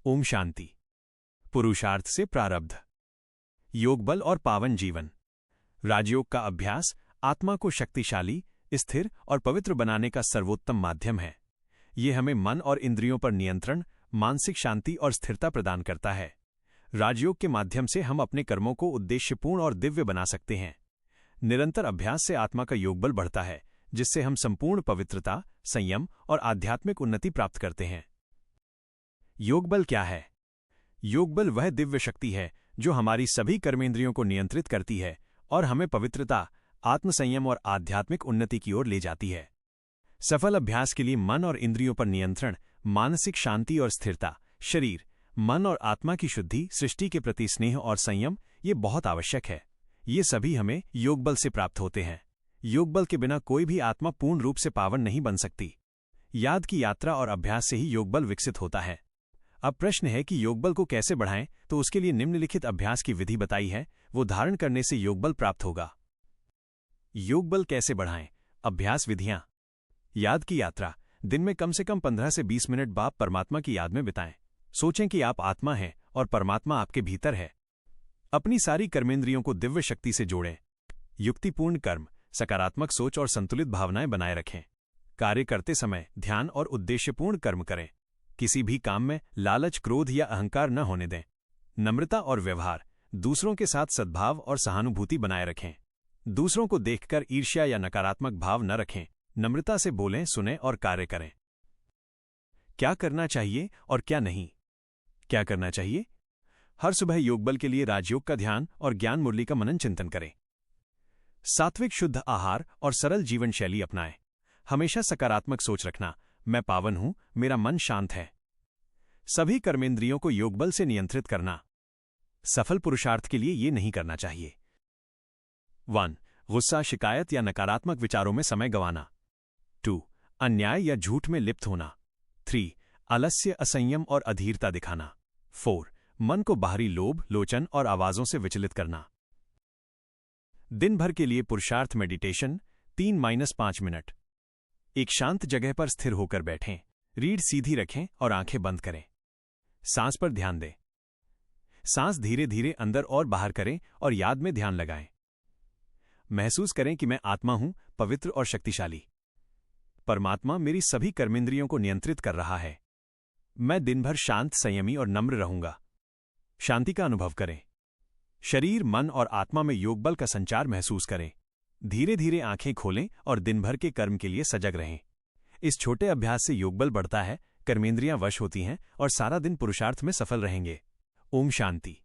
ओम शांति। पुरुषार्थ से प्रारब्ध। योग बल और पावन जीवन। राजयोग का अभ्यास आत्मा को शक्तिशाली, स्थिर और पवित्र बनाने का सर्वोत्तम माध्यम है। ये हमें मन और इंद्रियों पर नियंत्रण, मानसिक शांति और स्थिरता प्रदान करता है। राजयोग के माध्यम से हम अपने कर्मों को उद्देश्यपूर्ण और दिव्य बना सकते हैं। निरंतर अभ्यास से आत्मा का योगबल बढ़ता है, जिससे हम संपूर्ण पवित्रता, संयम और आध्यात्मिक उन्नति प्राप्त करते हैं। योगबल क्या है? योगबल वह दिव्य शक्ति है जो हमारी सभी कर्मेंद्रियों को नियंत्रित करती है और हमें पवित्रता, आत्मसंयम और आध्यात्मिक उन्नति की ओर ले जाती है। सफल अभ्यास के लिए मन और इंद्रियों पर नियंत्रण, मानसिक शांति और स्थिरता, शरीर, मन और आत्मा की शुद्धि, सृष्टि के प्रति स्नेह और संयम ये बहुत आवश्यक है। ये सभी हमें योगबल से प्राप्त होते हैं। योगबल के बिना कोई भी आत्मा पूर्ण रूप से पावन नहीं बन सकती। याद की यात्रा और अभ्यास से ही योगबल विकसित होता है। अब प्रश्न है कि योगबल को कैसे बढ़ाएं, तो उसके लिए निम्नलिखित अभ्यास की विधि बताई है, वो धारण करने से योगबल प्राप्त होगा। योगबल कैसे बढ़ाएं? अभ्यास विधियां। याद की यात्रा। दिन में कम से कम 15 से 20 मिनट बाप परमात्मा की याद में बिताएं। सोचें कि आप आत्मा हैं और परमात्मा आपके भीतर है। अपनी सारी कर्मेंद्रियों को दिव्य शक्ति से जोड़ें। युक्तिपूर्ण कर्म, सकारात्मक सोच और संतुलित भावनाएं बनाए रखें। कार्य करते समय ध्यान और उद्देश्यपूर्ण कर्म करें। किसी भी काम में लालच, क्रोध या अहंकार न होने दें। नम्रता और व्यवहार, दूसरों के साथ सद्भाव और सहानुभूति बनाए रखें। दूसरों को देखकर ईर्ष्या या नकारात्मक भाव न रखें। नम्रता से बोलें, सुनें और कार्य करें। क्या करना चाहिए और क्या नहीं? क्या करना चाहिए? हर सुबह योगबल के लिए राजयोग का ध्यान और ज्ञान मुरली का मनन चिंतन करें। सात्विक शुद्ध आहार और सरल जीवन शैली अपनाएं। हमेशा सकारात्मक सोच रखना, मैं पावन हूं, मेरा मन शांत है। सभी कर्मेंद्रियों को योगबल से नियंत्रित करना। सफल पुरुषार्थ के लिए ये नहीं करना चाहिए। 1. गुस्सा, शिकायत या नकारात्मक विचारों में समय गंवाना। 2. अन्याय या झूठ में लिप्त होना। 3. आलस्य, असंयम और अधीरता दिखाना। 4. मन को बाहरी लोभ, लोचन और आवाजों से विचलित करना। दिन भर के लिए पुरुषार्थ मेडिटेशन 3-5 मिनट। एक शांत जगह पर स्थिर होकर बैठें। रीढ़ सीधी रखें और आंखें बंद करें। सांस पर ध्यान दें। सांस धीरे धीरे अंदर और बाहर करें और याद में ध्यान लगाएं। महसूस करें कि मैं आत्मा हूं, पवित्र और शक्तिशाली। परमात्मा मेरी सभी कर्मेंद्रियों को नियंत्रित कर रहा है। मैं दिन भर शांत, संयमी और नम्र रहूंगा। शांति का अनुभव करें। शरीर, मन और आत्मा में योगबल का संचार महसूस करें। धीरे धीरे आंखें खोलें और दिन भर के कर्म के लिए सजग रहें। इस छोटे अभ्यास से योगबल बढ़ता है, कर्मेंद्रियां वश होती हैं और सारा दिन पुरुषार्थ में सफल रहेंगे। ओम शांति।